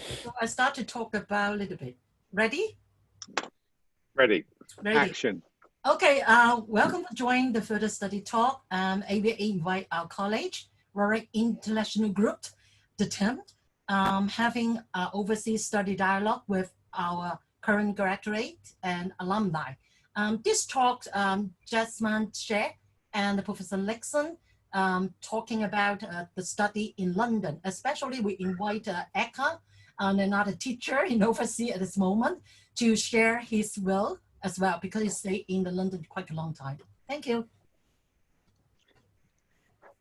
So I start to talk about a little bit. Ready? Ready. Ready. Action. Okay, welcome to join the Further Study Talk. ABA invite our college, very international group, determined, having overseas study dialogue with our current graduate and alumni. This talk, Jasmine shared and Professor Nixon talking about the study in London. Especially we invite Eka, another teacher in overseas at this moment, to share his will as well, because he stayed in London quite a long time. Thank you.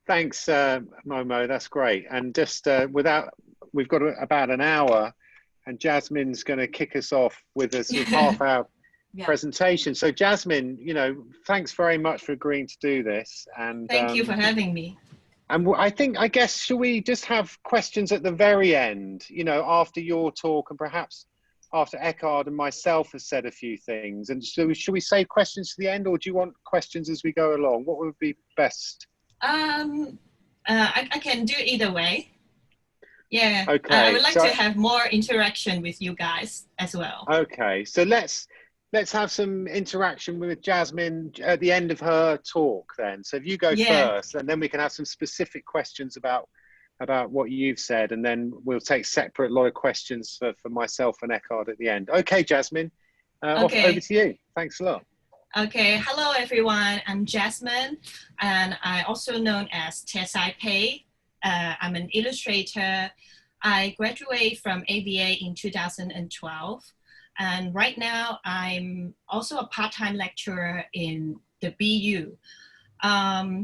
Thanks, Momo. That's great. And just we've got about an hour, and Jasmine's going to kick us off with a sort of half-hour presentation. So, Jasmine, thanks very much for agreeing to do this. And thank you for having me. And I guess, shall we just have questions at the very end? After your talk, and perhaps after Eckhard and myself have said a few things. And so should we save questions to the end, or do you want questions as we go along? What would be best? I can do either way. Yeah. Okay. I would like to have more interaction with you guys as well. Okay. So let's have some interaction with Jasmine at the end of her talk then. So if you go first, and then we can have some specific questions about what you've said, and then we'll take separate lot of questions for myself and Eckhard at the end. Okay, Jasmine, over to you. Thanks a lot. Okay, hello everyone. I'm Jasmine, and I'm also known as Tesai Pei. I'm an illustrator. I graduated from ABA in 2012, and right now I'm also a part-time lecturer in the BU.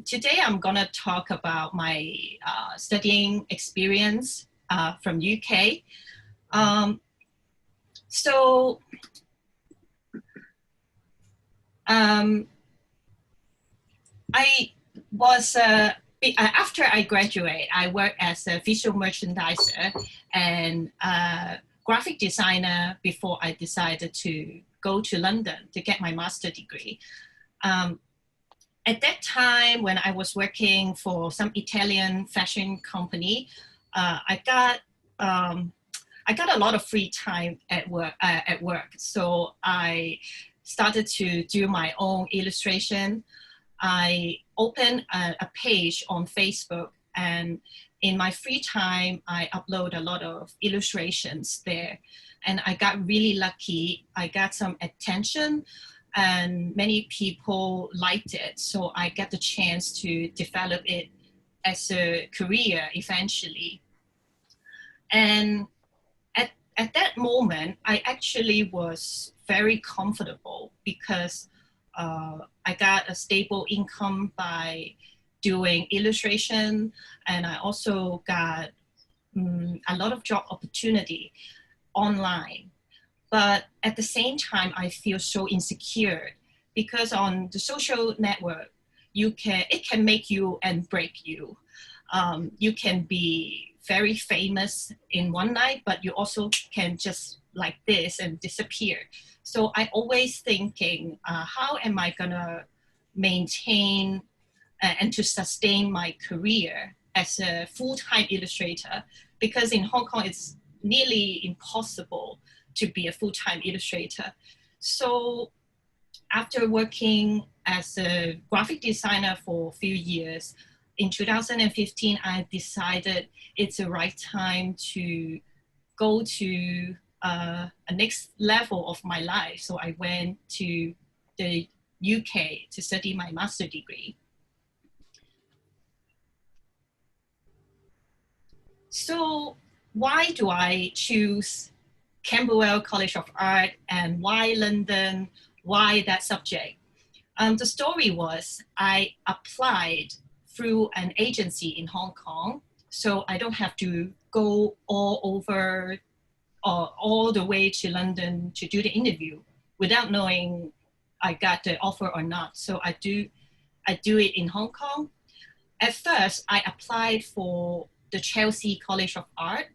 Today I'm gonna talk about my studying experience from UK. I was, after I graduated, I worked as a visual merchandiser and graphic designer before I decided to go to London to get my master's degree. At that time, when I was working for some Italian fashion company, I got a lot of free time at work. So I started to do my own illustration. I opened a page on Facebook, and in my free time, I upload a lot of illustrations there. And I got really lucky. I got some attention, and many people liked it. So I got the chance to develop it as a career eventually. And at that moment, I actually was very comfortable because I got a stable income by doing illustration, and I also got a lot of job opportunity online. But at the same time, I feel so insecure because on the social network, it can make you and break you. You can be very famous in one night, but you also can just like this and disappear. So I always thinking, how am I gonna maintain and to sustain my career as a full-time illustrator? Because in Hong Kong, it's nearly impossible to be a full-time illustrator. So after working as a graphic designer for a few years, in 2015, I decided it's the right time to go to a next level of my life. So I went to the UK to study my master's degree. So why do I choose Campbell College of Art, and why London? Why that subject? The story was I applied through an agency in Hong Kong, so I don't have to go all the way to London to do the interview without knowing I got the offer or not. So I do it in Hong Kong. At first, I applied for the Chelsea College of Art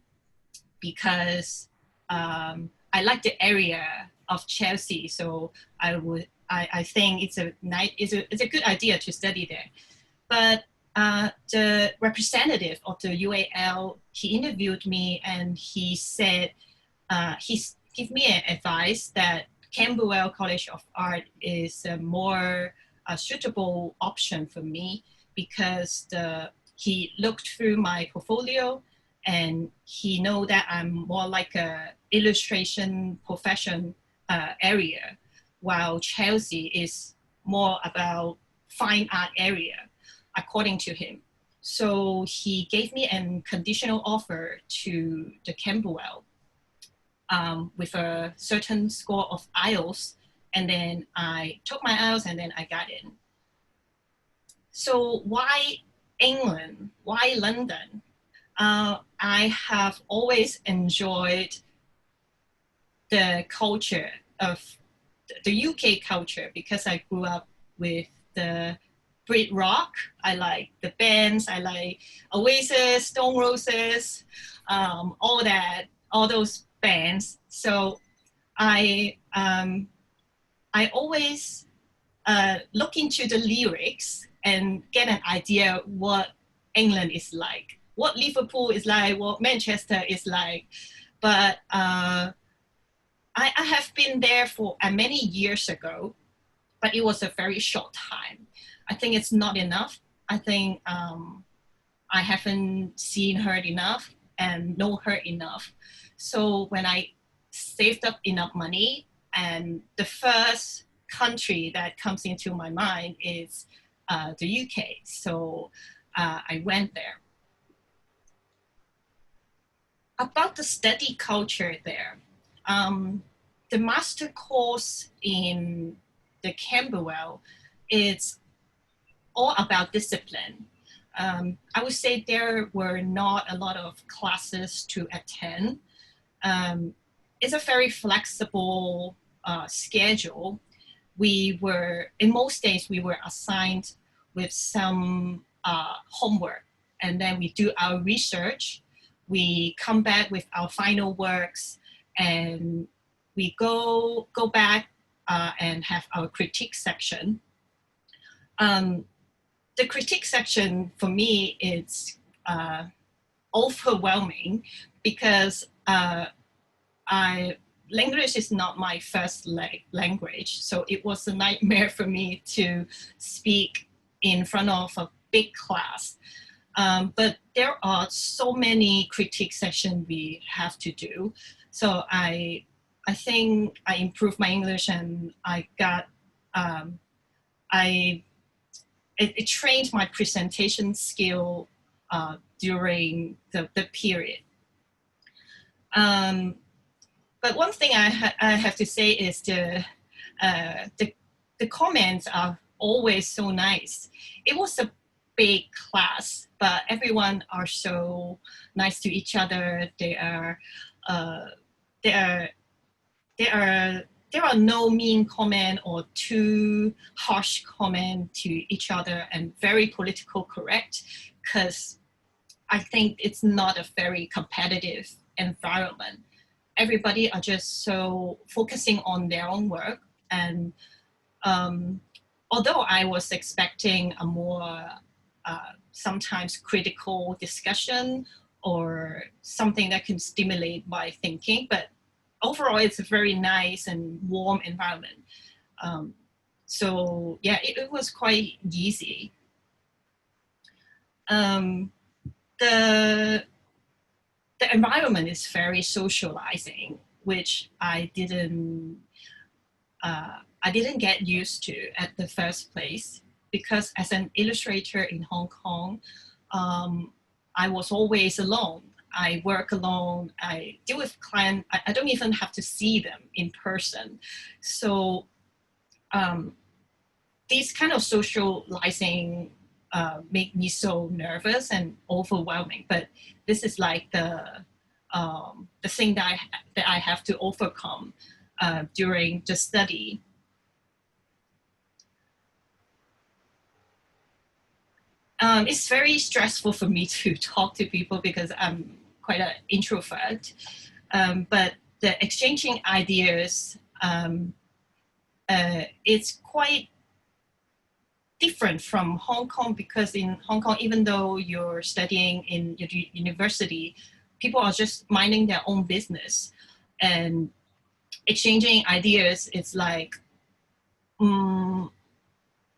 because I like the area of Chelsea, so I think it's a good idea to study there. But the representative of the UAL, he interviewed me and he said, he gave me an advice that Campbell College of Art is a more suitable option for me because he looked through my portfolio and he know that I'm more like a illustration profession area, while Chelsea is more about fine art area, according to him. So he gave me a conditional offer to the Campbell with a certain score of IELTS, and then I took my IELTS and then I got in. So why England? Why London? I have always enjoyed the culture of the UK culture because I grew up with the Brit rock. I like the bands. I like Oasis, Stone Roses, all those bands. So I always look into the lyrics and get an idea what England is like, what Liverpool is like, what Manchester is like. But I have been there for many years ago, but it was a very short time. I think it's not enough. I think I haven't seen her enough and know her enough. So when I saved up enough money, and the first country that comes into my mind is the UK. So I went there. About the study culture there, the master course in the Campbell, it's all about discipline. I would say there were not a lot of classes to attend. It's a very flexible schedule. In most days, we were assigned with some homework, and then we do our research. We come back with our final works, and we go back and have our critique section. The critique section for me is overwhelming because English is not my first language, so it was a nightmare for me to speak in front of a big class. But there are so many critique sessions we have to do. So I think I improved my English, and I got, it trained my presentation skill during the period. But one thing I have to say is the comments are always so nice. It was a big class, but everyone are so nice to each other. There are no mean comment or too harsh comment to each other, and very political correct, because I think it's not a very competitive environment. Everybody are just so focusing on their own work. And although I was expecting a more sometimes critical discussion or something that can stimulate my thinking, but overall it's a very nice and warm environment. So yeah, it was quite easy. The environment is very socializing, which I didn't get used to at the first place, because as an illustrator in Hong Kong, I was always alone. I work alone, I deal with clients, I don't even have to see them in person. So these kind of socializing make me so nervous and overwhelming, but this is like the thing that I have to overcome during the study. It's very stressful for me to talk to people because I'm quite an introvert, but the exchanging ideas, it's quite different from Hong Kong, because in Hong Kong, even though you're studying in your university, people are just minding their own business and exchanging ideas. It's like,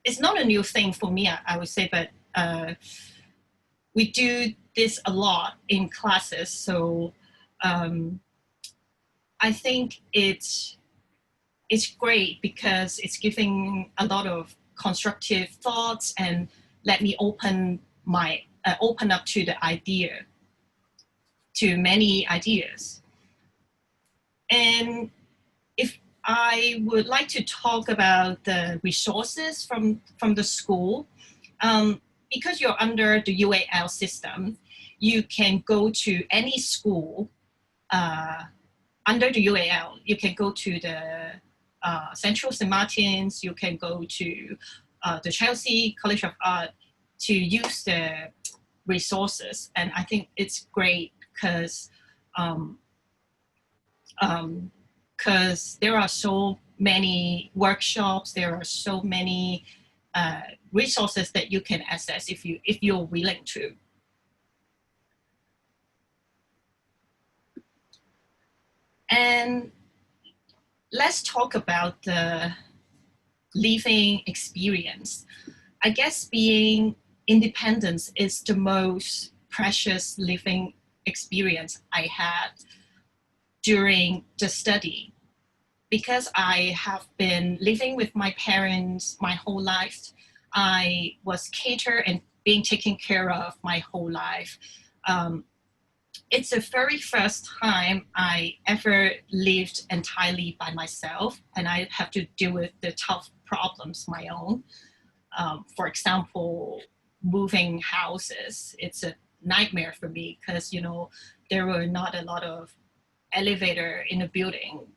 it's not a new thing for me, I would say, but we do this a lot in classes. So I think it's great because it's giving a lot of constructive thoughts and let me open up to the idea, to many ideas. And if I would like to talk about the resources from the school, because you're under the UAL system, you can go to any school under the UAL. You can go to the Central St. Martin's, you can go to the Chelsea College of Art to use the resources. And I think it's great because there are so many workshops, there are so many resources that you can access if you're willing to. And let's talk about the living experience. I guess being independent is the most precious living experience I had during the study, because I have been living with my parents my whole life. I was catered and being taken care of my whole life. It's the very first time I ever lived entirely by myself, and I have to deal with the tough problems my own. For example, moving houses. It's a nightmare for me because, you know, there were not a lot of elevator in the building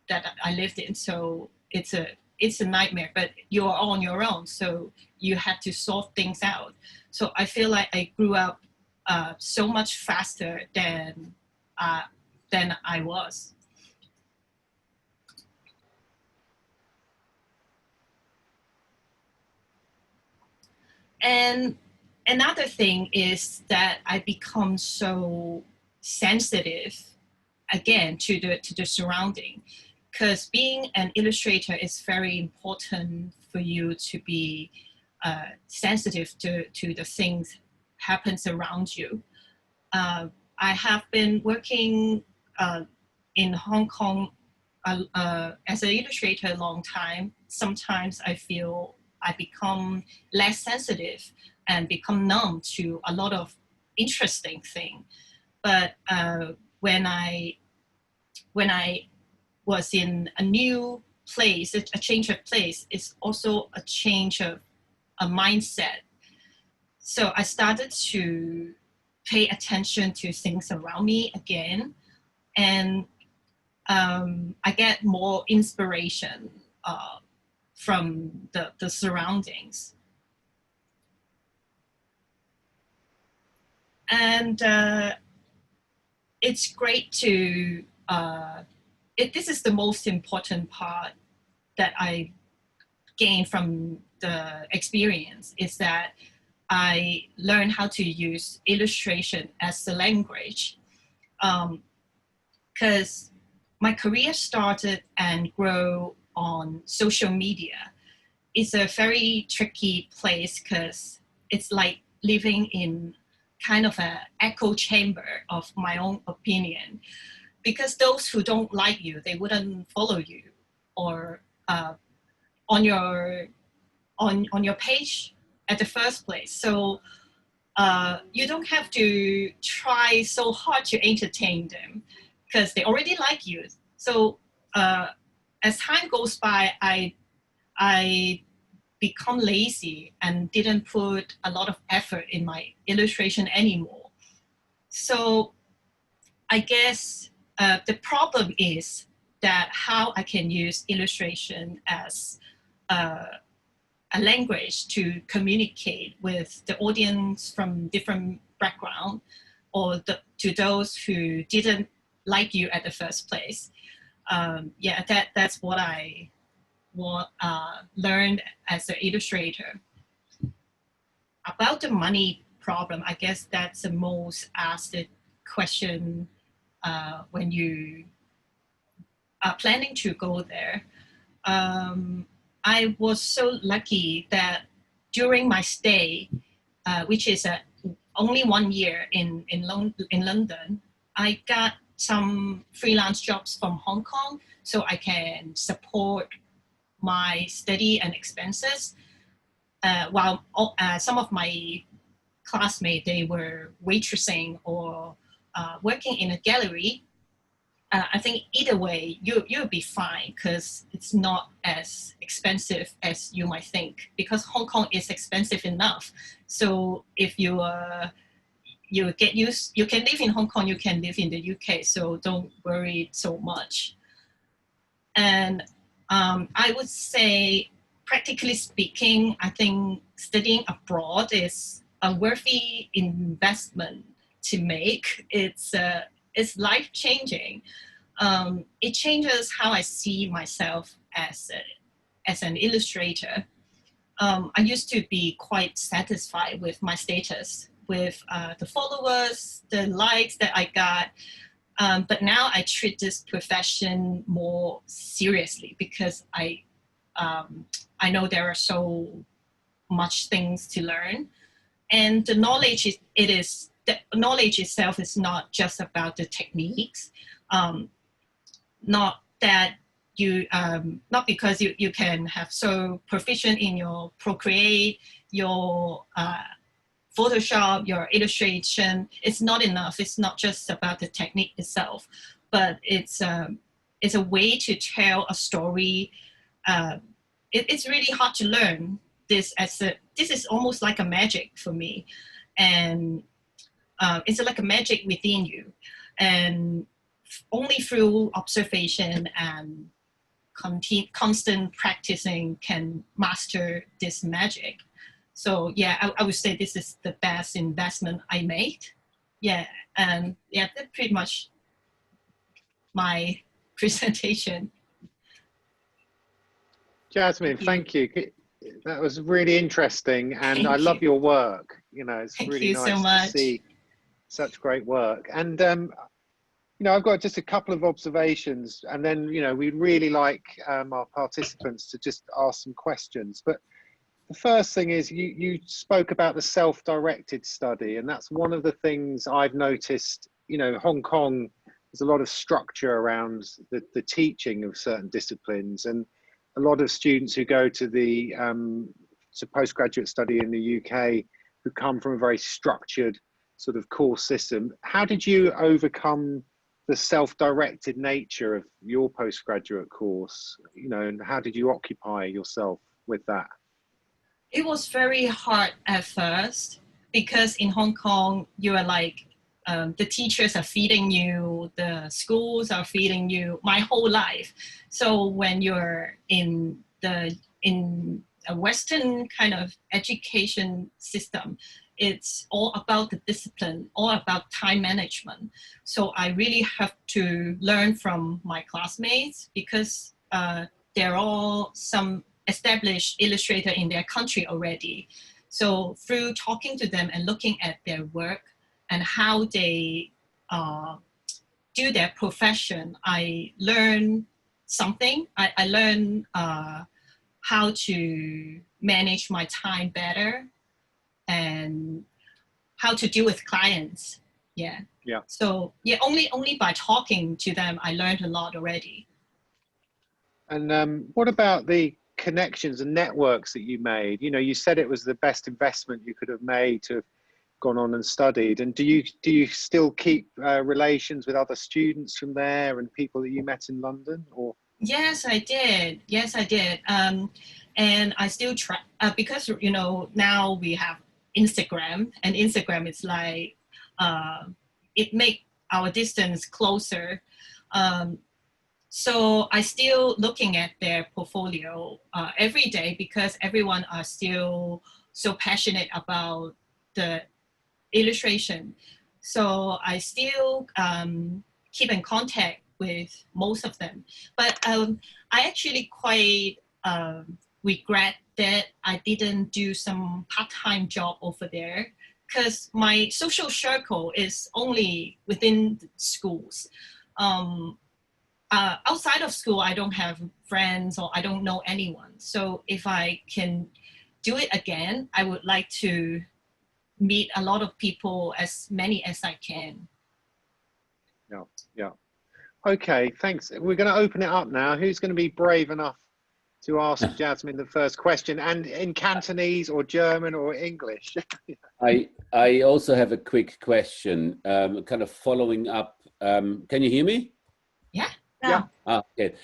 that I lived in. So it's a nightmare, but you're on your own. So you had to sort things out. So I feel like I grew up so much faster than I was. And another thing is that I become so sensitive again to the surrounding, because being an illustrator is very important for you to be sensitive to the things happens around you. I have been working in Hong Kong as an illustrator a long time. Sometimes I feel I become less sensitive and become numb to a lot of interesting things. But when I was in a new place, a change of place, is also a change of a mindset. So I started to pay attention to things around me again, and I get more inspiration from the surroundings. And it's great to, this is the most important part that I gained from the experience, is that I learned how to use illustration as a language. Because my career started and grew on social media. It's a very tricky place because it's like living in kind of an echo chamber of my own opinion, because those who don't like you, they wouldn't follow you or on your page at the first place. So you don't have to try so hard to entertain them because they already like you. So as time goes by, I become lazy and didn't put a lot of effort in my illustration anymore. So I guess the problem is that how I can use illustration as a language to communicate with the audience from different background, or to those who didn't like you at the first place. Yeah, that's what I learned as an illustrator. about the money problem, I guess that's the most asked question when you are planning to go there. I was so lucky that during my stay, which is only 1 year in London, I got some freelance jobs from Hong Kong, so I can support my study and expenses. While some of my classmates, they were waitressing or working in a gallery. I think either way, you'll be fine because it's not as expensive as you might think, because Hong Kong is expensive enough. So if you get used, you can live in Hong Kong, you can live in the UK, so don't worry so much. And I would say, practically speaking, I think studying abroad is a worthy investment to make. It's life-changing. It changes how I see myself as an illustrator. I used to be quite satisfied with my status, with the followers, the likes that I got. But now I treat this profession more seriously because I know there are so much things to learn, and the knowledge the knowledge itself is not just about the techniques. Not that you not because you can have so proficient in your Procreate, your Photoshop, your illustration. It's not enough. It's not just about the technique itself, but it's a way to tell a story. It's really hard to learn this this is almost like a magic for me, and it's like a magic within you, and only through observation and constant practicing can master this magic. So yeah, I would say this is the best investment I made. Yeah, and yeah, that's pretty much my presentation. Jasmine, thank you. That was really interesting, and I love your work. You know, it's really nice to see such great work. And you know, I've got just a couple of observations, and then, you know, we'd really like our participants to just ask some questions. But the first thing is, you spoke about the self-directed study, and that's one of the things I've noticed. You know, Hong Kong, there's a lot of structure around the teaching of certain disciplines, and a lot of students who go to the postgraduate study in the UK who come from a very structured sort of course system. How did you overcome the self-directed nature of your postgraduate course, you know, and how did you occupy yourself with that? It was very hard at first because in Hong Kong, you are like, the teachers are feeding you, the schools are feeding you my whole life. So when you're in a Western kind of education system, it's all about the discipline, all about time management. So I really have to learn from my classmates because they're all some established illustrator in their country already. So through talking to them and looking at their work and how they do their profession, I learn something. I learn how to manage my time better and how to deal with clients. Yeah. So yeah, only by talking to them, I learned a lot already. And what about the connections and networks that you made? You know, you said it was the best investment you could have made to have gone on and studied. And do you still keep relations with other students from there and people that you met in London? Or yes, I did. Yes, I did. And I still try because, you know, now we have Instagram, and Instagram is like it make our distance closer. So I still looking at their portfolio every day because everyone are still so passionate about the illustration. So I still keep in contact with most of them. But I actually quite regret that I didn't do some part-time job over there, because my social circle is only within schools. Outside of school, I don't have friends or I don't know anyone. So if I can do it again, I would like to meet a lot of people, as many as I can. Yeah, yeah. Okay, thanks. We're going to open it up now. Who's going to be brave enough to ask Jasmine the first question, and in Cantonese or German or English? I also have a quick question, kind of following up. Can you hear me? Yeah. Yeah. Okay.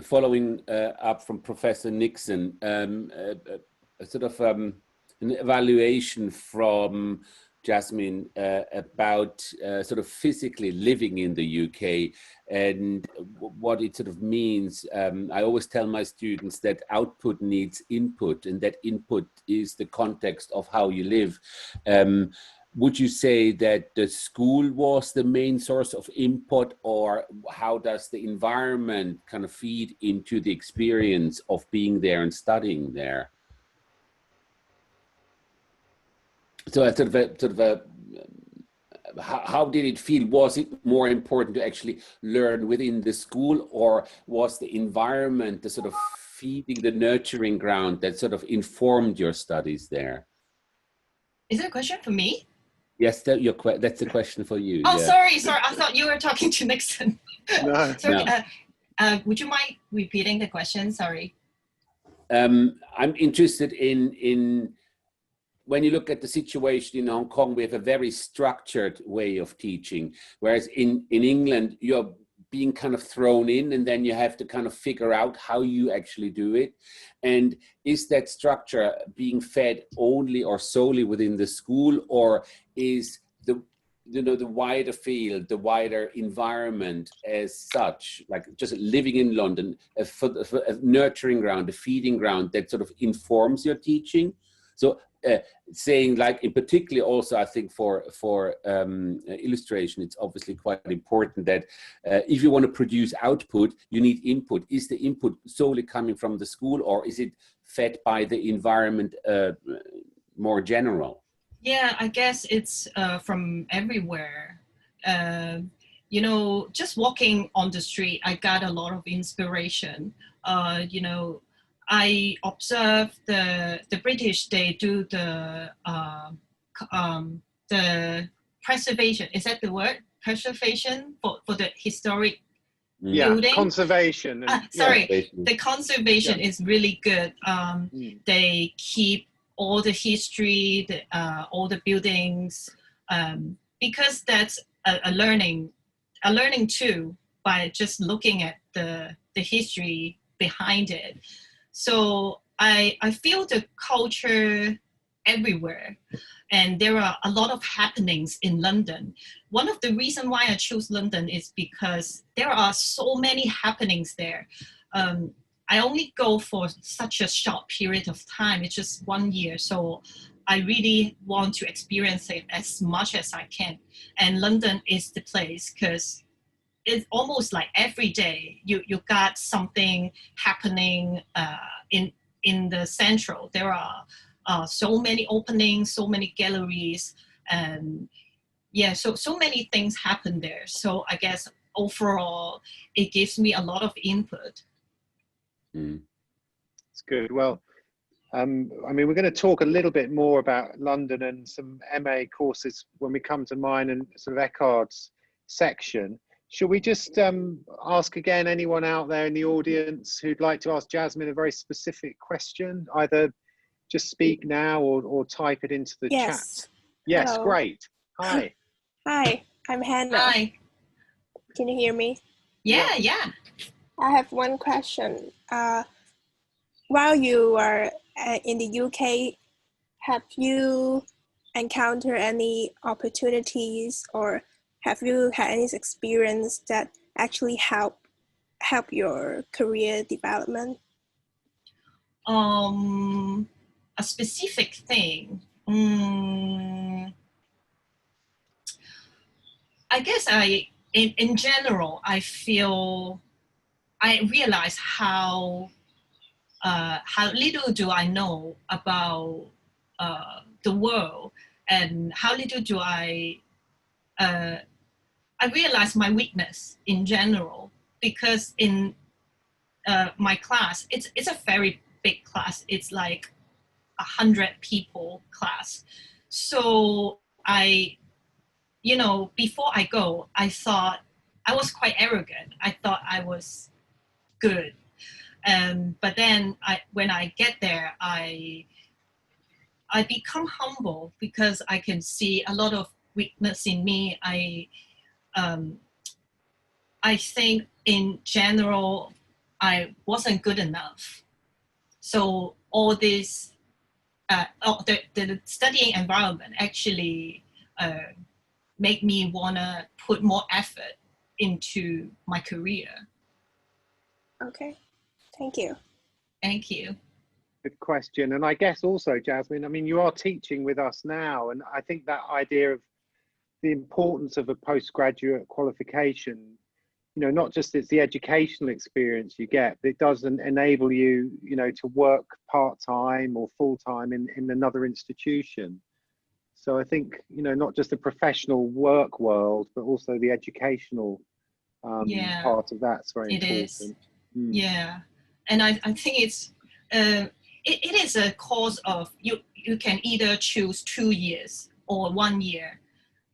Following up from Professor Nixon, sort of an evaluation from Jasmine about sort of physically living in the UK and what it sort of means. I always tell my students that output needs input, and that input is the context of how you live. Would you say that the school was the main source of input, or how does the environment kind of feed into the experience of being there and studying there? So how did it feel? Was it more important to actually learn within the school, or was the environment the sort of feeding, the nurturing ground that sort of informed your studies there? Is it a question for me? Yes, that's a question for you. Oh, yeah. sorry. I thought you were talking to Nixon. No. Sorry. No. Would you mind repeating the question? Sorry. I'm interested in when you look at the situation in Hong Kong, we have a very structured way of teaching, whereas in England, you're being kind of thrown in, and then you have to kind of figure out how you actually do it. And is that structure being fed only or solely within the school, or is the wider field, the wider environment as such, like just living in London, for a nurturing ground, a feeding ground that sort of informs your teaching? So saying, like, in particular also, I think for illustration, it's obviously quite important that if you want to produce output, you need input. Is the input solely coming from the school, or is it fed by the environment more general? Yeah, I guess it's from everywhere. You know, just walking on the street, I got a lot of inspiration. You know, I observe the British, they do the preservation. Is that the word? Preservation for the historic building? Conservation. Sorry, the conservation is really good. They keep all the history, all the buildings, because that's a learning too, by just looking at the history behind it. So I feel the culture everywhere, and there are a lot of happenings in London. One of the reasons why I chose London is because there are so many happenings there. I only go for such a short period of time. It's just 1 year. So I really want to experience it as much as I can. And London is the place, because it's almost like every day you got something happening in the central. There are so many openings, so many galleries, and yeah, so many things happen there. So I guess overall, it gives me a lot of input. It's good. Well, I mean, we're going to talk a little bit more about London and some MA courses when we come to mine and sort of Eckhard's section. Should we just ask again, anyone out there in the audience who'd like to ask Jasmine a very specific question, either just speak now or type it into the chat? Yes, hello. Great. Hi. Hi, I'm Hannah. Hi. Can you hear me? Yeah. I have one question. While you are in the UK, have you encountered any opportunities, or have you had any experience that actually help your career development? A specific thing. I guess in general, I realize how how little do I know about the world, and how little do I realize my weakness in general, because in my class, it's a very big class. It's like 100 people class. So before I go, I thought I was quite arrogant. I thought I was good. But then when I get there, I become humble because I can see a lot of weakness in me. I think in general, I wasn't good enough. So all this, the studying environment actually make me wanna put more effort into my career. Okay, thank you. Thank you. Good question. And I guess also, Jasmine, I mean, you are teaching with us now, and I think that idea of the importance of a postgraduate qualification, you know, not just it's the educational experience you get, but it does enable you, you know, to work part-time or full-time in another institution. So I think, you know, not just the professional work world, but also the educational part of that's very important. Is. Yeah, and I think it's it is a course of you can either choose 2 years or 1 year,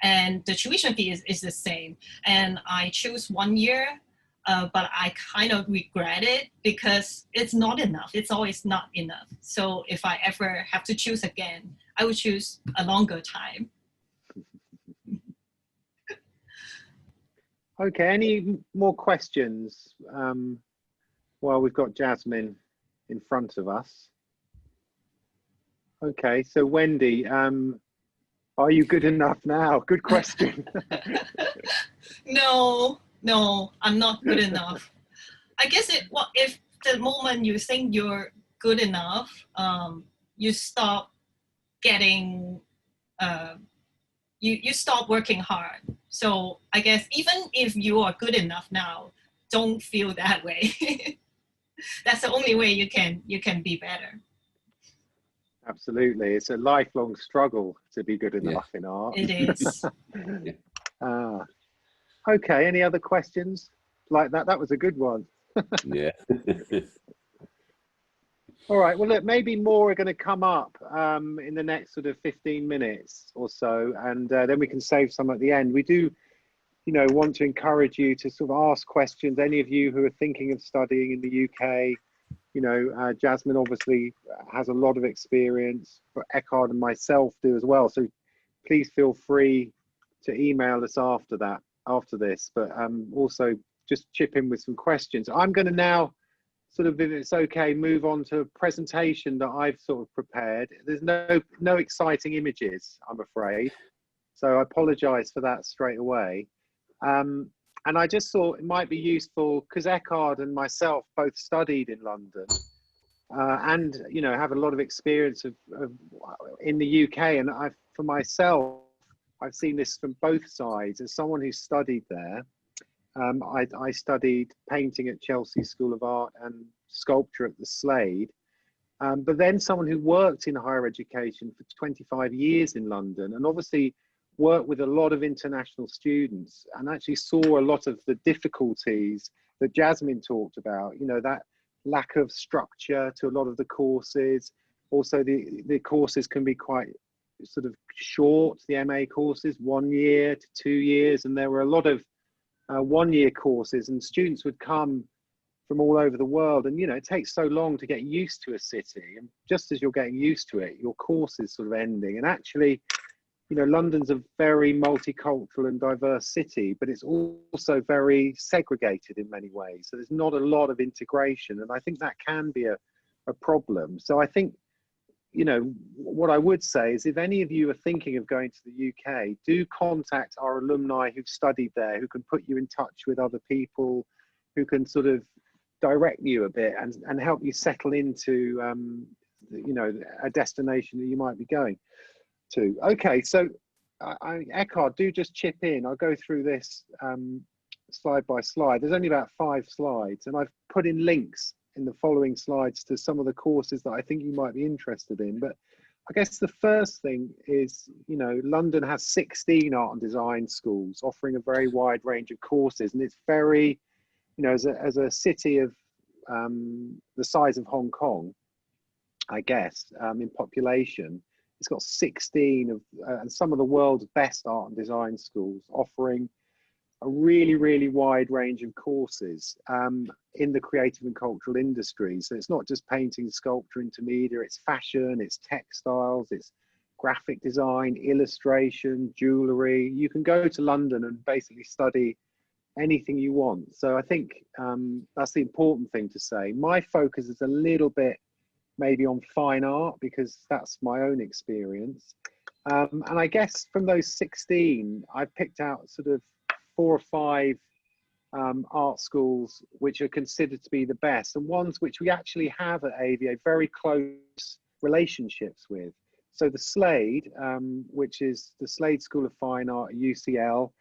and the tuition fee is the same. And I choose 1 year, but I kind of regret it because it's not enough. It's always not enough. So if I ever have to choose again, I would choose a longer time. Okay, any more questions while we've got Jasmine in front of us? Okay, so Wendy, are you good enough now? Good question. No, I'm not good enough. I guess if the moment you think you're good enough, you stop getting, you stop working hard. So I guess even if you are good enough now, don't feel that way. That's the only way you can be better. Absolutely, it's a lifelong struggle to be good enough in art. It is. Okay, any other questions like that? That was a good one. Yeah. All right, well, look, maybe more are going to come up in the next sort of 15 minutes or so, and then we can save some at the end. We do, you know, want to encourage you to sort of ask questions. Any of you who are thinking of studying in the UK, you know, Jasmine obviously has a lot of experience, but Eckhard and myself do as well. So please feel free to email us after this, but also just chip in with some questions. I'm going to now sort of, if it's okay, move on to a presentation that I've sort of prepared. There's no exciting images, I'm afraid. So I apologize for that straight away. And I just thought it might be useful because Eckhard and myself both studied in London and, you know, have a lot of experience in the UK. And for myself, I've seen this from both sides. As someone who studied there, I studied painting at Chelsea School of Art and sculpture at the Slade. But then someone who worked in higher education for 25 years in London, and obviously worked with a lot of international students, and actually saw a lot of the difficulties that Jasmine talked about, you know, that lack of structure to a lot of the courses. Also, the courses can be quite sort of short, the MA courses, 1 year to 2 years, and there were a lot of 1 year courses, and students would come from all over the world, and you know, it takes so long to get used to a city, and just as you're getting used to it, your course is sort of ending. And actually, you know, London's a very multicultural and diverse city, but it's also very segregated in many ways, so there's not a lot of integration, and I think that can be a problem. So I think, you know, what I would say is if any of you are thinking of going to the UK, do contact our alumni who've studied there, who can put you in touch with other people, who can sort of direct you a bit and help you settle into, you know, a destination that you might be going to. Okay, so Eckhard, do just chip in. I'll go through this slide by slide. There's only about 5 slides, and I've put in links in the following slides to some of the courses that I think you might be interested in. But I guess the first thing is, you know, London has 16 art and design schools offering a very wide range of courses, and it's very, you know, as a city of the size of Hong Kong, I guess, in population, it's got 16 of and some of the world's best art and design schools offering a really, really wide range of courses in the creative and cultural industries. So it's not just painting, sculpture, intermedia, it's fashion, it's textiles, it's graphic design, illustration, jewellery. You can go to London and basically study anything you want. So I think that's the important thing to say. My focus is a little bit maybe on fine art because that's my own experience. And I guess from those 16, I picked out sort of 4 or 5 art schools which are considered to be the best, and ones which we actually have at AVA very close relationships with. So the Slade, which is the Slade School of Fine Art at UCL,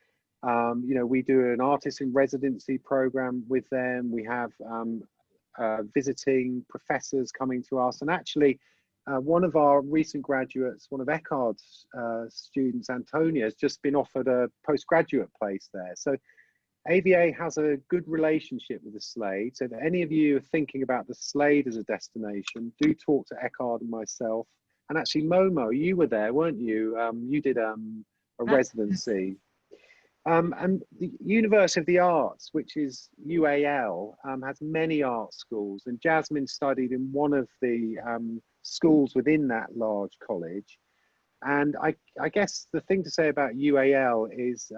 you know, we do an artist in residency program with them. We have visiting professors coming to us, and actually one of our recent graduates, one of Eckard's students, Antonia, has just been offered a postgraduate place there. So AVA has a good relationship with the Slade. So if any of you are thinking about the Slade as a destination, do talk to Eckard and myself. And actually, Momo, you were there, weren't you? You did a residency. And the University of the Arts, which is UAL, has many art schools, and Jasmine studied in one of the schools within that large college. And I guess the thing to say about UAL is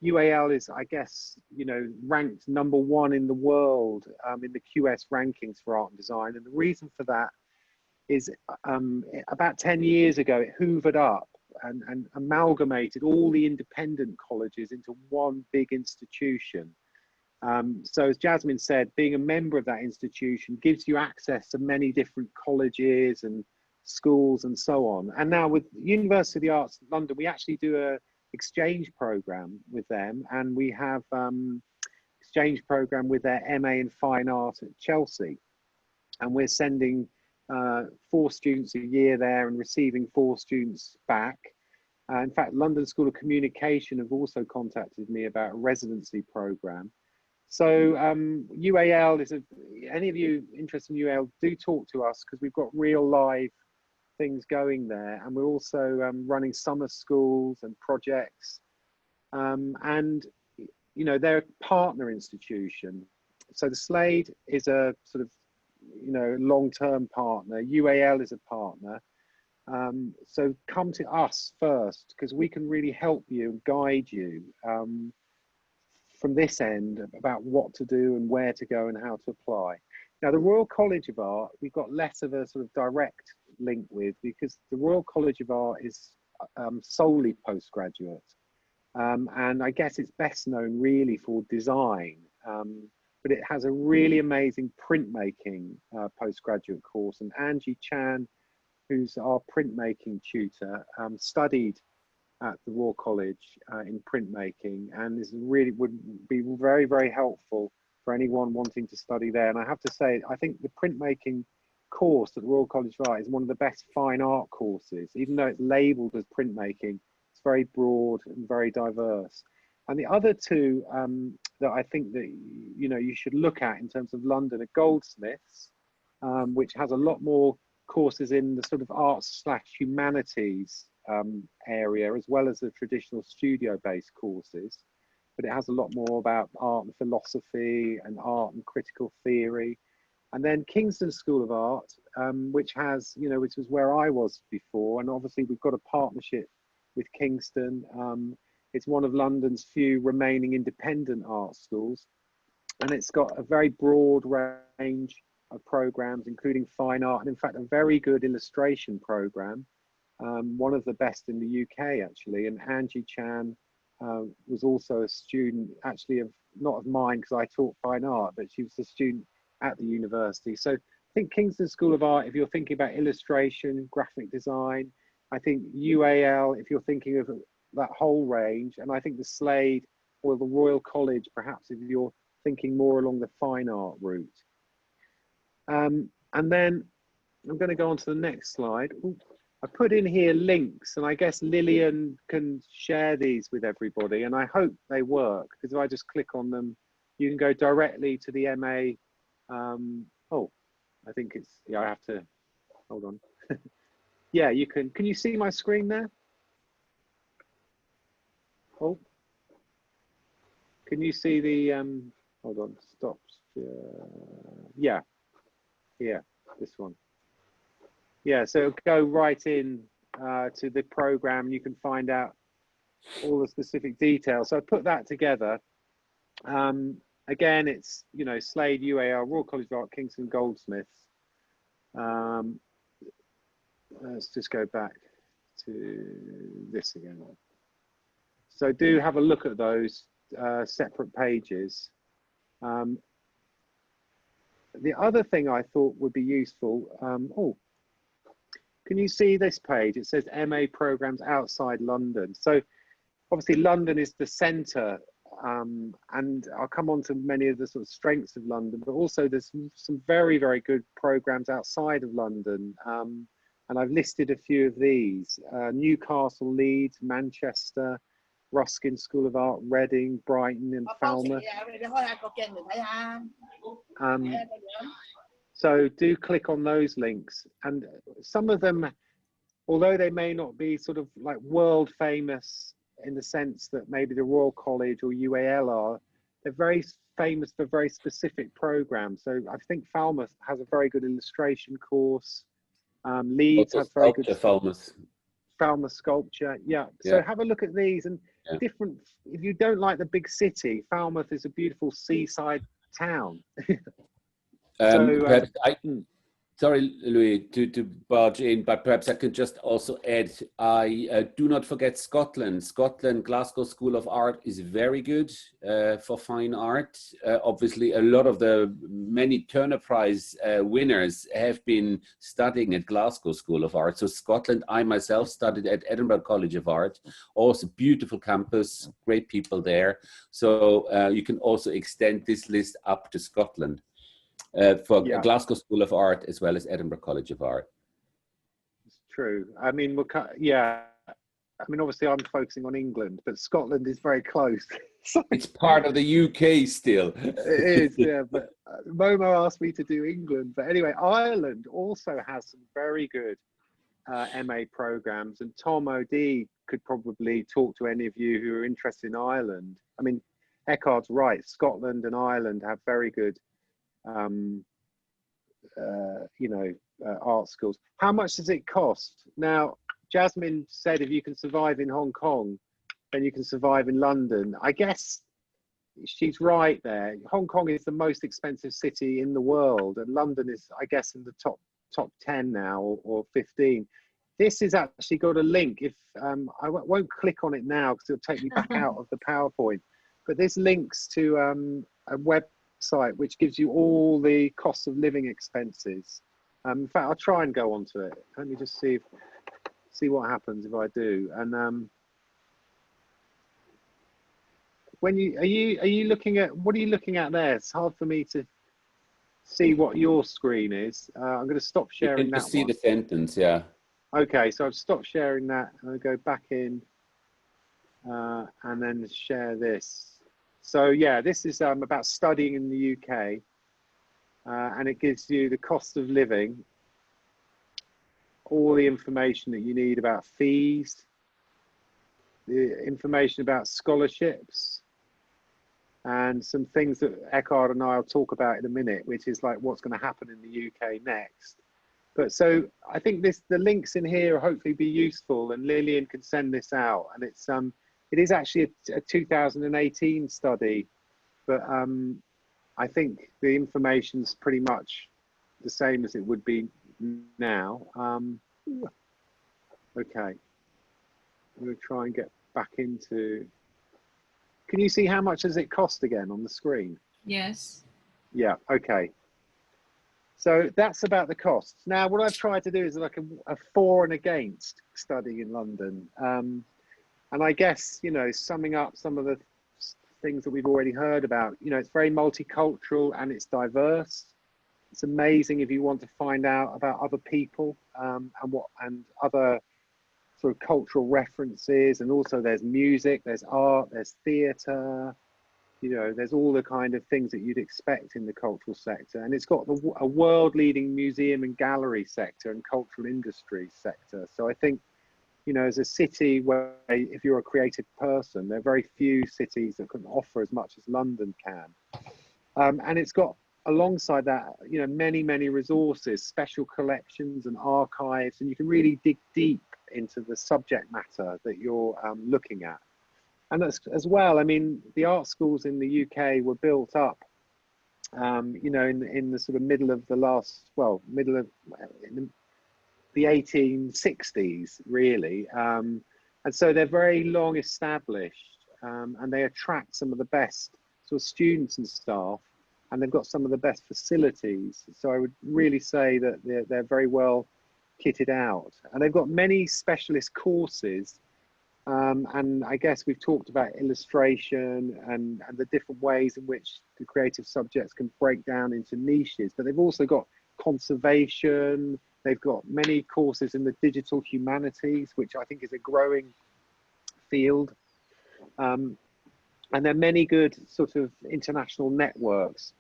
UAL is, I guess, you know, ranked #1 in the world in the QS rankings for art and design. And the reason for that is about 10 years ago, it hoovered up and amalgamated all the independent colleges into one big institution. So as Jasmine said, being a member of that institution gives you access to many different colleges and schools and so on. And now with University of the Arts London, we actually do a exchange program with them, and we have exchange program with their MA in Fine Art at Chelsea. And we're sending 4 students a year there and receiving 4 students back. In fact, London School of Communication have also contacted me about a residency program. So UAL is any of you interested in UAL, do talk to us because we've got real live things going there, and we're also running summer schools and projects. And you know, they're a partner institution. So the Slade is a sort of, you know, long-term partner. UAL is a partner. So come to us first because we can really help you and guide you from this end about what to do and where to go and how to apply. Now, the Royal College of Art, we've got less of a sort of direct link with because the Royal College of Art is solely postgraduate. And I guess it's best known really for design, but it has a really amazing printmaking postgraduate course. And Angie Chan, who's our printmaking tutor, studied at the Royal College in printmaking, and this really would be very, very helpful for anyone wanting to study there. And I have to say, I think the printmaking course at the Royal College of Art is one of the best fine art courses, even though it's labelled as printmaking. It's very broad and very diverse. And the other 2 that I think that, you know, you should look at in terms of London are Goldsmiths, which has a lot more courses in the sort of arts/humanities area, as well as the traditional studio-based courses, but it has a lot more about art and philosophy and art and critical theory. And then Kingston School of Art, which has, you know, which was where I was before, and obviously we've got a partnership with Kingston. It's one of London's few remaining independent art schools, and it's got a very broad range of programs, including fine art, and in fact a very good illustration program, one of the best in the UK actually. And Angie Chan was also a student, actually of not of mine because I taught fine art, but she was a student at the university. So I think Kingston School of Art, if you're thinking about illustration, graphic design, I think UAL, if you're thinking of that whole range, and I think the Slade or the Royal College, perhaps if you're thinking more along the fine art route. And then I'm going to go on to the next slide. Ooh, I put in here links, and I guess Lillian can share these with everybody, and I hope they work, because if I just click on them, you can go directly to the MA. Oh, I think it's, yeah, I have to, hold on. Yeah, you can you see my screen there? Oh, can you see the, hold on, stop. Yeah, this one. Yeah, so go right in to the program. You can find out all the specific details. So I put that together. Again, it's, you know, Slade, UAL, Royal College of Art, Kingston Goldsmiths. Let's just go back to this again. So do have a look at those separate pages. The other thing I thought would be useful, oh, can you see this page? It says MA programs outside London. So obviously London is the centre, and I'll come on to many of the sort of strengths of London, but also there's some very, very good programs outside of London. And I've listed a few of these: Newcastle, Leeds, Manchester, Ruskin School of Art, Reading, Brighton and Falmouth. So do click on those links, and some of them, although they may not be sort of like world famous in the sense that maybe the Royal College or UAL are, they're very famous for very specific programs. So I think Falmouth has a very good illustration course. Leeds has very good Falmouth sculpture. Yeah. So have a look at these, and different. If you don't like the big city, Falmouth is a beautiful seaside town. Perhaps sorry, Louis, to barge in, but perhaps I could just also add, I do not forget Scotland. Scotland, Glasgow School of Art is very good for fine art. Obviously, a lot of the many Turner Prize winners have been studying at Glasgow School of Art. So Scotland, I myself studied at Edinburgh College of Art, also beautiful campus, great people there. So you can also extend this list up to Scotland. For Glasgow School of Art as well as Edinburgh College of Art. It's true. I mean, yeah. I mean, obviously, I'm focusing on England, but Scotland is very close. It's part of the UK still. It is, yeah. But Momo asked me to do England. But anyway, Ireland also has some very good MA programs, and Tom O'D could probably talk to any of you who are interested in Ireland. I mean, Eckhard's right. Scotland and Ireland have very good art schools. How much does it cost? Now, Jasmine said if you can survive in Hong Kong, then you can survive in London. I guess she's right there. Hong Kong is the most expensive city in the world, and London is, I guess, in the top 10 now, or 15. This has actually got a link. If I won't click on it now because it'll take me back out of the PowerPoint, but there's links to a website which gives you all the cost of living expenses. In fact, I'll try and go onto it. Let me just see what happens if I do. And when are you looking at, what are you looking at there? It's hard for me to see what your screen is. I'm going to stop sharing that. You can see the sentence, yeah. Okay, so I've stopped sharing that. I'll go back in and then share this. So yeah, this is about studying in the UK, and it gives you the cost of living, all the information that you need about fees, the information about scholarships, and some things that Eckhard and I will talk about in a minute, which is like what's going to happen in the UK next. But so I think the links in here will hopefully be useful, and Lillian can send this out, and it is actually a 2018 study, but I think the information's pretty much the same as it would be now. Okay, I'm going to try and get back into. Can you see how much does it cost again on the screen? Yes. Yeah. Okay. So that's about the costs. Now, what I've tried to do is like a for and against studying in London. And I guess, you know, summing up some of the things that we've already heard about, you know, it's very multicultural and it's diverse. It's amazing if you want to find out about other people and other sort of cultural references. And also there's music, there's art, there's theatre, you know, there's all the kind of things that you'd expect in the cultural sector. And it's got a world-leading museum and gallery sector and cultural industry sector. So I think, you know, as a city where, if you're a creative person, there are very few cities that can offer as much as London can. And it's got, alongside that, you know, many resources, special collections and archives, and you can really dig deep into the subject matter that you're looking at. And that's, as well, I mean, the art schools in the UK were built up, you know, in the sort of middle of the the 1860s, really. And so they're very long established, and they attract some of the best sort of students and staff, and they've got some of the best facilities. So I would really say that they're very well kitted out, and they've got many specialist courses. And I guess we've talked about illustration and the different ways in which the creative subjects can break down into niches, but they've also got conservation. They've got many courses in the digital humanities, which I think is a growing field. And there are many good sort of international networks.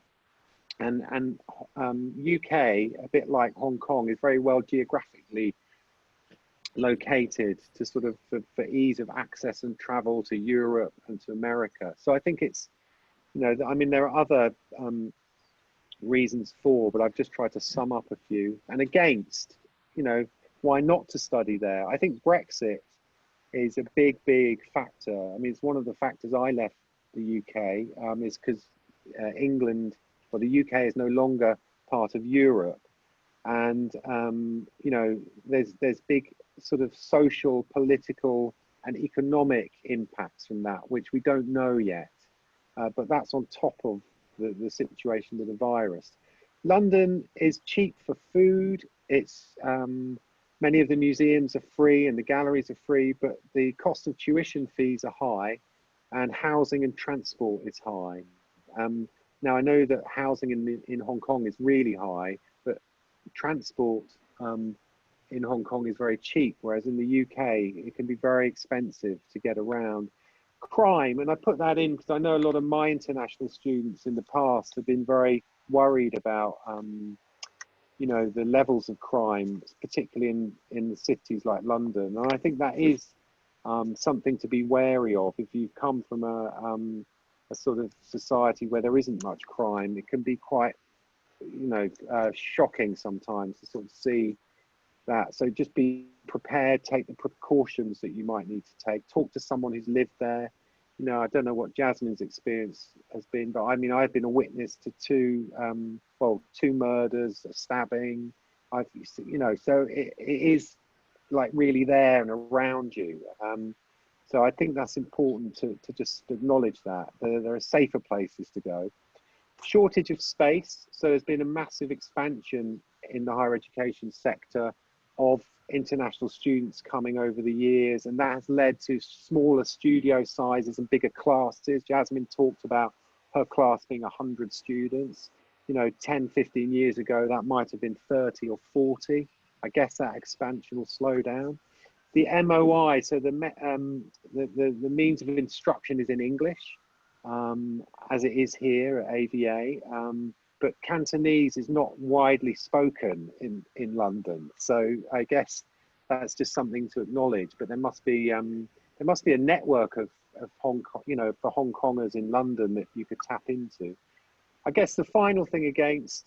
And UK, a bit like Hong Kong, is very well geographically located to sort of for ease of access and travel to Europe and to America. So I think it's, you know, I mean, there are other reasons for, but I've just tried to sum up a few. And against, you know, why not to study there? I think Brexit is a big factor. I mean, it's one of the factors I left the UK, is because England, or the UK, is no longer part of Europe. And, you know, there's big sort of social, political and economic impacts from that, which we don't know yet. But that's on top of the situation with the virus. London is cheap for food. It's many of the museums are free and the galleries are free, but the cost of tuition fees are high, and housing and transport is high. Now I know that housing in Hong Kong is really high, but transport in Hong Kong is very cheap, whereas in the UK it can be very expensive to get around. Crime, and I put that in because I know a lot of my international students in the past have been very worried about you know, the levels of crime, particularly in the cities like London. And I think that is something to be wary of. If you come from a sort of society where there isn't much crime, it can be quite, you know, shocking sometimes to sort of see that. So just be prepared, take the precautions that you might need to take, talk to someone who's lived there. You know, I don't know what Jasmine's experience has been, but I mean, I've been a witness to two murders, a stabbing. You know, so it is like really there and around you. So I think that's important to just acknowledge that there are safer places to go. Shortage of space. So there's been a massive expansion in the higher education sector of international students coming over the years, and that has led to smaller studio sizes and bigger classes. Jasmine talked about her class being 100 students. You know, 10, 15 years ago, that might have been 30 or 40. I guess that expansion will slow down. The MOI, so the means of instruction is in English, as it is here at AVA. But Cantonese is not widely spoken in London, so I guess that's just something to acknowledge. But there must be a network of Hong Kong, you know, for Hong Kongers in London that you could tap into. I guess the final thing against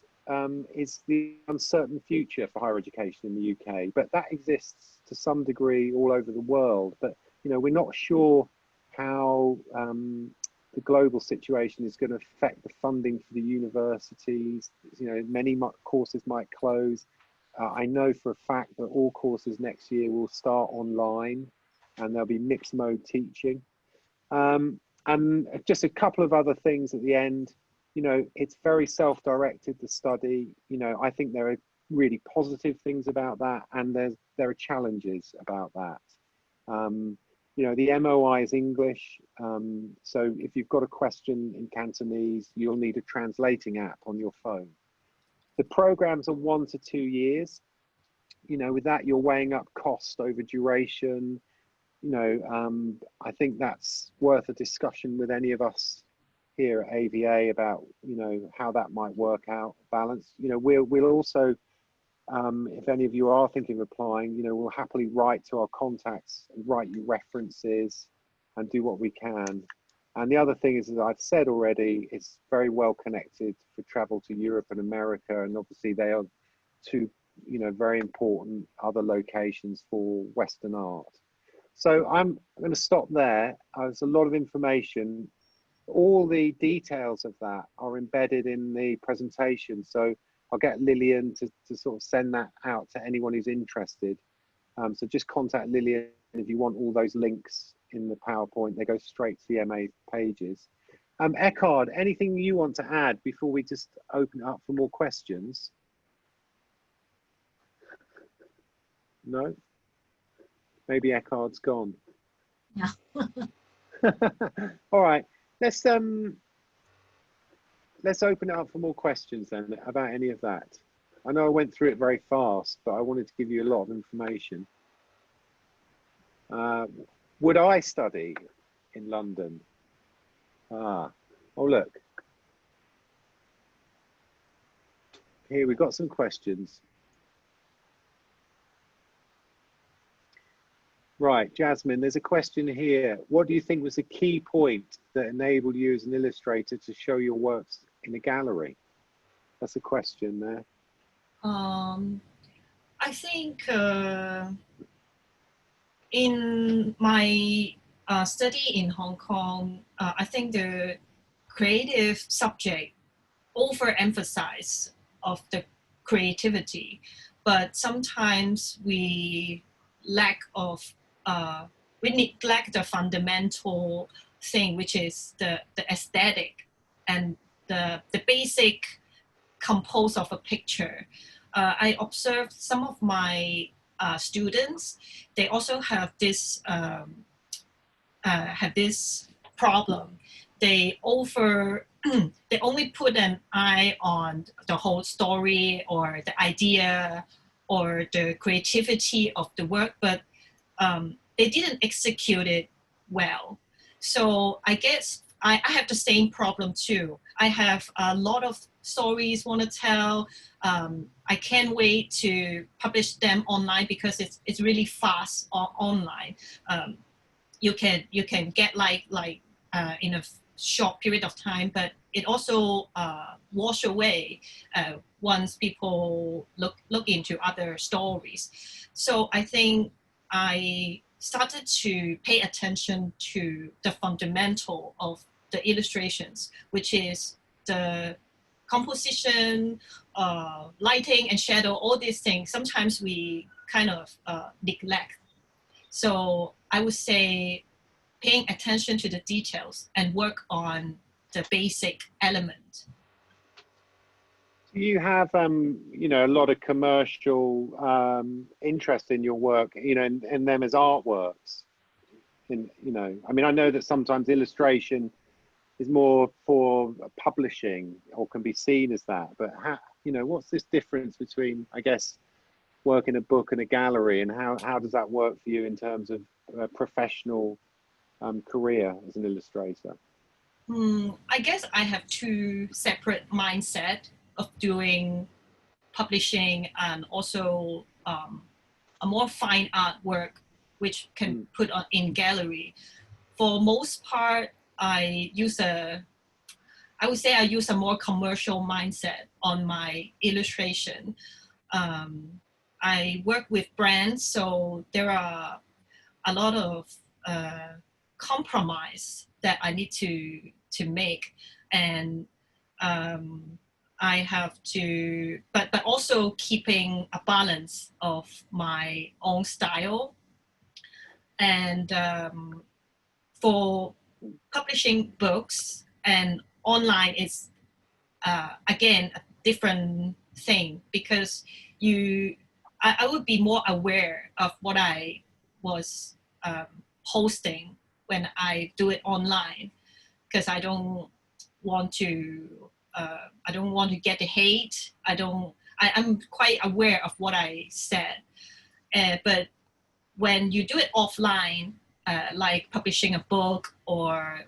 is the uncertain future for higher education in the UK, but that exists to some degree all over the world. But you know, we're not sure how the global situation is going to affect the funding for the universities. You know, many courses might close. I know for a fact that all courses next year will start online, and there'll be mixed mode teaching. And just a couple of other things at the end. You know, it's very self-directed, the study. You know, I think there are really positive things about that, and there are challenges about that. You know, the MOI is English, so if you've got a question in Cantonese, you'll need a translating app on your phone. The programs are 1 to 2 years. You know, with that, you're weighing up cost over duration. You know, I think that's worth a discussion with any of us here at AVA about, you know, how that might work out, balance. You know, we'll also, if any of you are thinking of applying, you know, we'll happily write to our contacts and write you references and do what we can. And the other thing is, as I've said already, it's very well connected for travel to Europe and America, and obviously they are two, you know, very important other locations for Western art. So I'm going to stop there. There's a lot of information. All the details of that are embedded in the presentation. So I'll get Lillian to sort of send that out to anyone who's interested. So just contact Lillian if you want all those links in the PowerPoint. They go straight to the MA pages. Eckhard, anything you want to add before we just open it up for more questions? No? Maybe Eckhard's gone. Yeah. All right. Let's open it up for more questions then about any of that. I know I went through it very fast, but I wanted to give you a lot of information. Would I study in London? Oh look. Here we've got some questions. Right, Jasmine, there's a question here. What do you think was the key point that enabled you as an illustrator to show your works in a gallery? That's a question there. I think in my study in Hong Kong, I think the creative subject overemphasize of the creativity, but sometimes we neglect the fundamental thing, which is the aesthetic and the basic compose of a picture. I observed some of my students, they also have this problem. They only put an eye on the whole story or the idea or the creativity of the work, but they didn't execute it well. So I guess I have the same problem too. I have a lot of stories want to tell. I can't wait to publish them online because it's really fast online. You can get like in a short period of time, but it also wash away once people look into other stories. So I think I started to pay attention to the fundamental of the illustrations, which is the composition, lighting and shadow, all these things. Sometimes we kind of neglect. So I would say paying attention to the details and work on the basic element. Do you have, you know, a lot of commercial interest in your work, you know, in them as artworks? You know, I mean, I know that sometimes illustration is more for publishing or can be seen as that, but how, you know, what's this difference between, I guess, work in a book and a gallery, and how does that work for you in terms of a professional career as an illustrator? I guess I have two separate mindset of doing publishing and also a more fine art work, which can put on in gallery. For most part, I would say I use a more commercial mindset on my illustration. I work with brands, so there are a lot of compromise that I need to make, and I have to, but also keeping a balance of my own style. And for publishing books and online is again a different thing, because I would be more aware of what I was posting when I do it online, because I don't want to I don't want to get the hate. I'm quite aware of what I said. But when you do it offline, like publishing a book or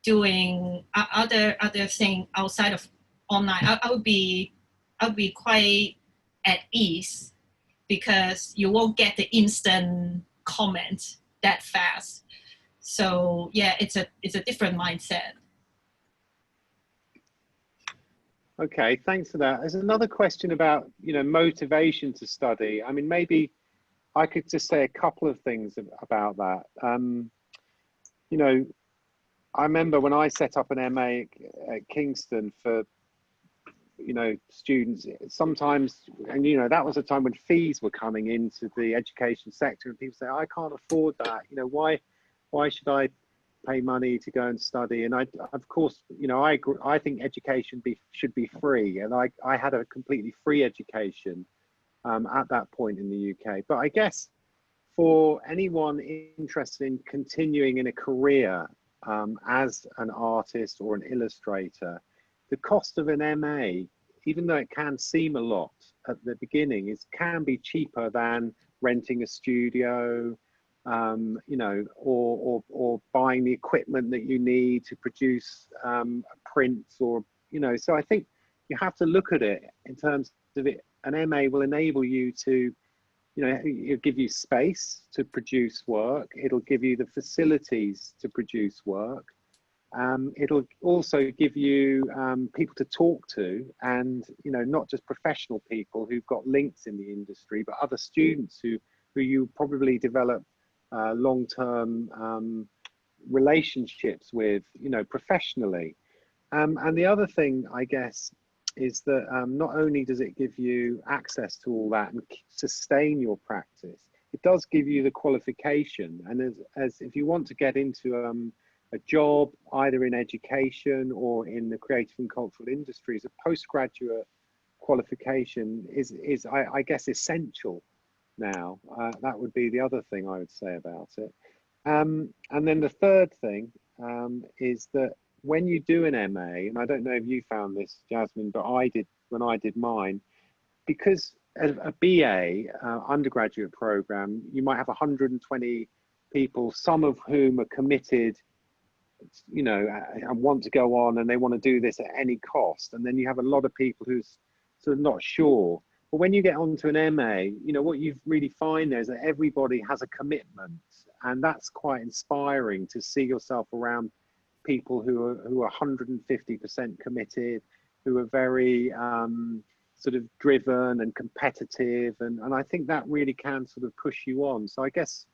doing other thing outside of online, I would be quite at ease, because you won't get the instant comment that fast. So yeah, it's a different mindset. Okay, thanks for that. There's another question about, you know, motivation to study. I mean, maybe I could just say a couple of things about that. You know, I remember when I set up an MA at Kingston for, you know, students, sometimes, and you know, that was a time when fees were coming into the education sector, and people say, I can't afford that. You know, why should I pay money to go and study? And I, of course, you know, I think education should be free, and I had a completely free education at that point in the UK. But I guess for anyone interested in continuing in a career as an artist or an illustrator, the cost of an MA, even though it can seem a lot at the beginning, can be cheaper than renting a studio, you know, or buying the equipment that you need to produce prints, or, you know. So I think you have to look at it in terms of it. An MA will enable you to, you know, it'll give you space to produce work. It'll give you the facilities to produce work. It'll also give you people to talk to, and, you know, not just professional people who've got links in the industry, but other students who you probably develop long-term relationships with, you know, professionally. And the other thing, I guess, is that not only does it give you access to all that and sustain your practice, it does give you the qualification. And as if you want to get into a job, either in education or in the creative and cultural industries, a postgraduate qualification is I guess, essential now. That would be the other thing I would say about it. And then the third thing is that when you do an MA, and I don't know if you found this, Jasmine, but I did when I did mine, because a BA undergraduate program, you might have 120 people, some of whom are committed, you know, and want to go on, and they want to do this at any cost. And then you have a lot of people who's sort of not sure. But when you get onto an MA, you know, what you really find there is that everybody has a commitment, and that's quite inspiring to see yourself around people who are 150% committed, who are very sort of driven and competitive, and I think that really can sort of push you on. So I guess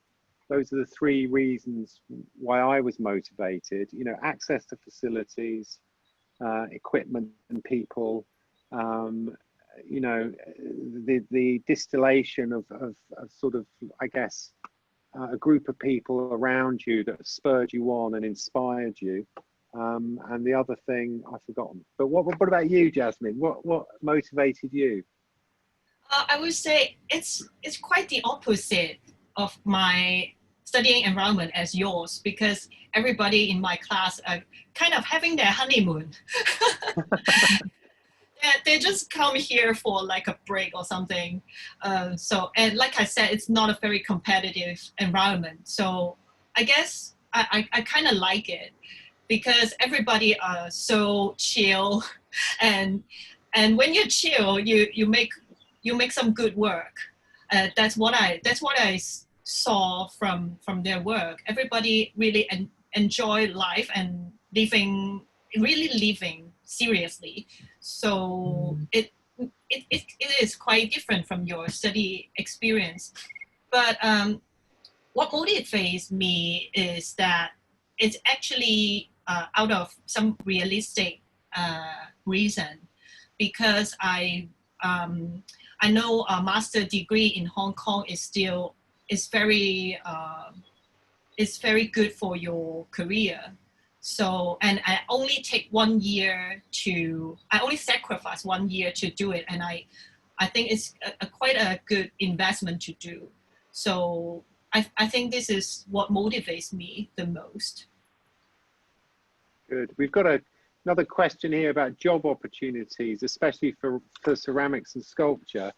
those are the three reasons why I was motivated. You know, access to facilities, equipment and people, you know, the distillation of sort of, I guess, a group of people around you that spurred you on and inspired you. And the other thing I've forgotten. But what about you, Jasmine? What motivated you? I would say it's quite the opposite of my studying environment as yours, because everybody in my class are kind of having their honeymoon. They just come here for like a break or something. So, and like I said, it's not a very competitive environment. So I guess I kind of like it, because everybody are so chill, and when you're chill, you make some good work. That's what I saw from their work. Everybody really enjoy life and really living seriously. So it is quite different from your study experience. But what motivates me is that it's actually out of some realistic reason, because I know a master degree in Hong Kong is very good for your career. So, and I only sacrifice 1 year to do it. And I think it's quite a good investment to do. So I think this is what motivates me the most. Good. We've got another question here about job opportunities, especially for ceramics and sculpture.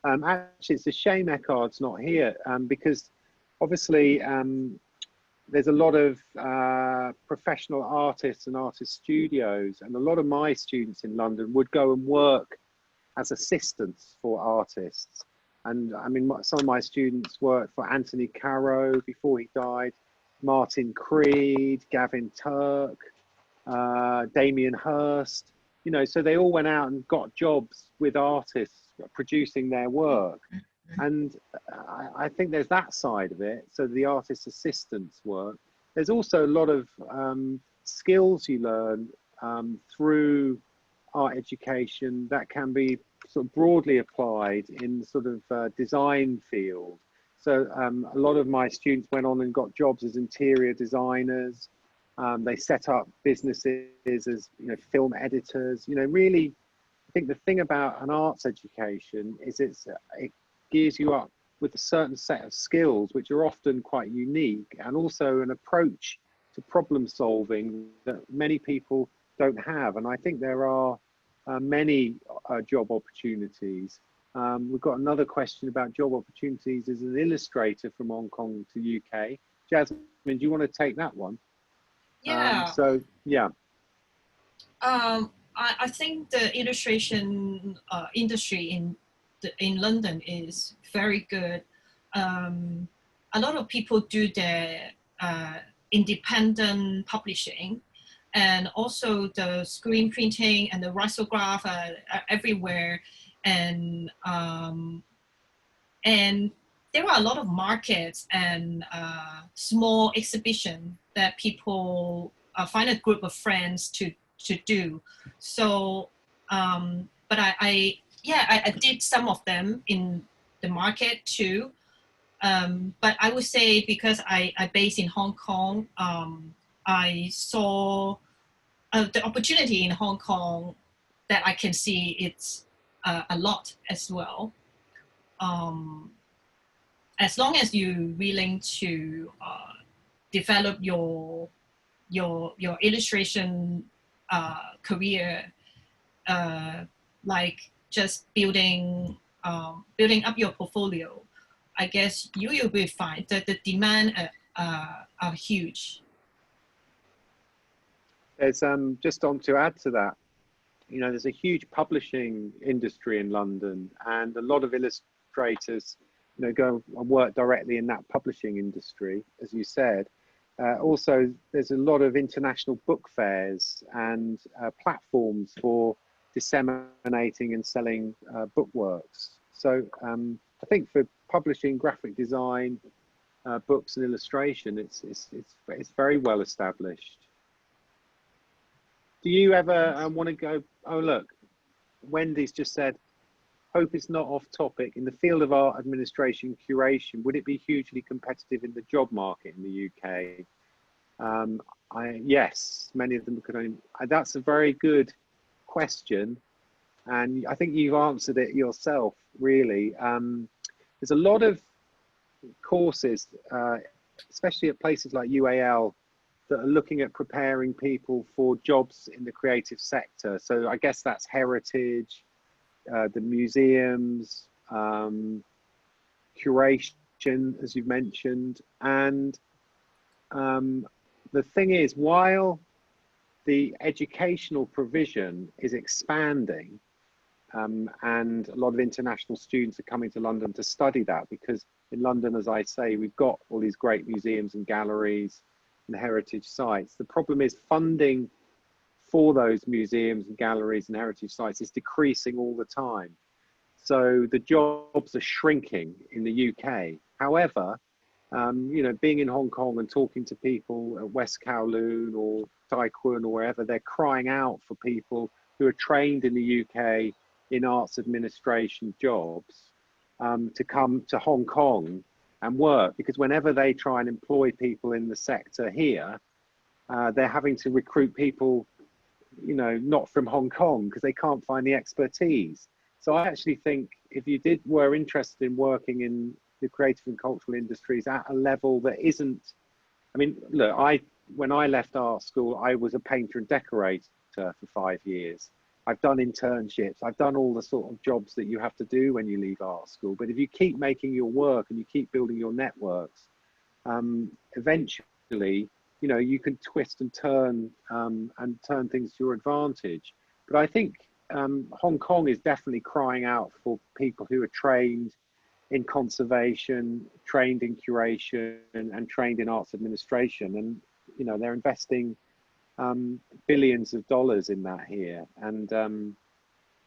Actually, it's a shame Eckhard's not here, because obviously there's a lot of professional artists and artist studios, and a lot of my students in London would go and work as assistants for artists. And I mean, some of my students worked for Anthony Caro before he died, Martin Creed, Gavin Turk, Damien Hirst, you know, so they all went out and got jobs with artists producing their work. And I think there's that side of it. So the artist assistants work. There's also a lot of skills you learn through art education that can be sort of broadly applied in sort of design field. So a lot of my students went on and got jobs as interior designers. They set up businesses as, you know, film editors. You know, really, I think the thing about an arts education is it gears you up with a certain set of skills, which are often quite unique, and also an approach to problem solving that many people don't have. And I think there are many job opportunities. We've got another question about job opportunities as an illustrator from Hong Kong to UK. Jasmine, do you want to take that one? Yeah. So, yeah. I think the illustration industry in London is very good. A lot of people do their independent publishing, and also the screen printing and the risograph are everywhere. And there are a lot of markets and small exhibition that people find a group of friends to do. So, but I did some of them in the market too. But I would say because I based in Hong Kong, I saw the opportunity in Hong Kong that I can see it's a lot as well. As long as you're willing to develop your illustration career, like just building up your portfolio, I guess you will be fine. The demand are huge. There's just on to add to that, you know, there's a huge publishing industry in London, and a lot of illustrators, you know, go and work directly in that publishing industry, as you said. Also, there's a lot of international book fairs and platforms for disseminating and selling bookworks. So I think for publishing graphic design, books and illustration, it's very well established. Do you ever want to go, oh look, Wendy's just said, hope it's not off topic. In the field of art administration curation, would it be hugely competitive in the job market in the UK? Yes, many of them could only, that's a very good question. And I think you've answered it yourself, really. There's a lot of courses, especially at places like UAL, that are looking at preparing people for jobs in the creative sector. So I guess that's heritage, the museums, curation, as you've mentioned. And the thing is, while the educational provision is expanding, and a lot of international students are coming to London to study that, because in London, as I say, we've got all these great museums and galleries and heritage sites. The problem is funding for those museums and galleries and heritage sites is decreasing all the time. So the jobs are shrinking in the UK. However, you know, being in Hong Kong and talking to people at West Kowloon or Tai Kwun or wherever, they're crying out for people who are trained in the UK in arts administration jobs to come to Hong Kong and work, because whenever they try and employ people in the sector here, they're having to recruit people, you know, not from Hong Kong, because they can't find the expertise. So I actually think if you were interested in working in the creative and cultural industries at a level that isn't, I mean, look, when I left art school, I was a painter and decorator. for 5 years. I've done internships. I've done all the sort of jobs that you have to do when you leave art school. But if you keep making your work and you keep building your networks, eventually, you know, you can twist and turn things to your advantage. But I think Hong Kong is definitely crying out for people who are trained in conservation, trained in curation, and trained in arts administration. And, you know, they're investing billions of dollars in that here. And,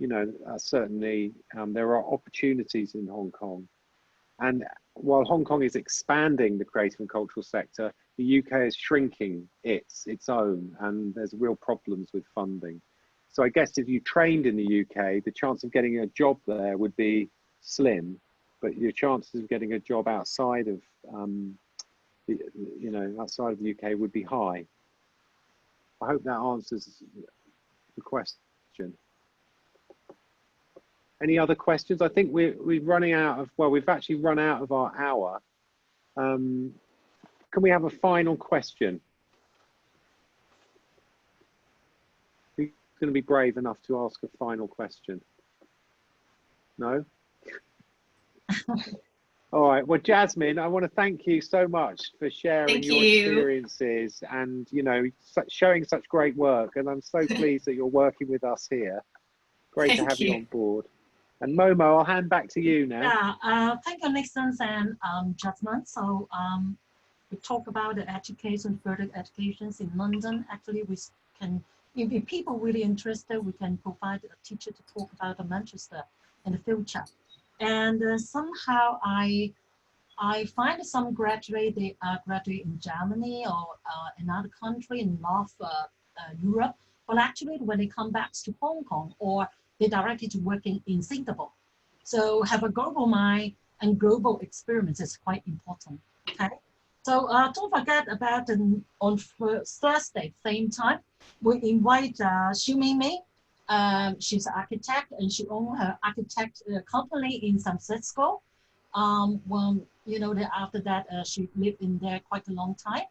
you know, certainly there are opportunities in Hong Kong. And while Hong Kong is expanding the creative and cultural sector, the UK is shrinking its own, and there's real problems with funding. So I guess if you trained in the UK, the chance of getting a job there would be slim, but your chances of getting a job outside of, outside of the UK would be high. I hope that answers the question. Any other questions? I think we're running out of, well, we've actually run out of our hour. Can we have a final question? Who's going to be brave enough to ask a final question? No? All right. Well, Jasmine, I want to thank you so much for sharing your experiences and, you know, showing such great work. And I'm so pleased that you're working with us here. Great to have you on board. And Momo, I'll hand back to you now. Yeah, thank you, Nixon and Jasmine. So we talk about the education, further educations in London. Actually, we can, if people really interested, we can provide a teacher to talk about the Manchester in the future. And somehow I find some graduate, they graduate in Germany or another country in North Europe. But actually, when they come back to Hong Kong, or they directly to working in Singapore. So have a global mind and global experience is quite important. Okay. So don't forget about on Thursday, same time, we invite Xu Mei. She's an architect and she owns her architect company in San Francisco. Well, you know, that after that, she lived in there quite a long time.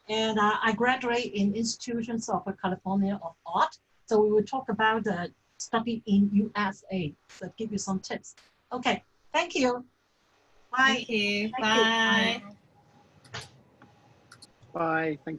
And I graduate in institutions of California of art. So we will talk about the study in USA. So give you some tips. Okay, thank you. Bye. Thank you. Bye. Bye. Thank you.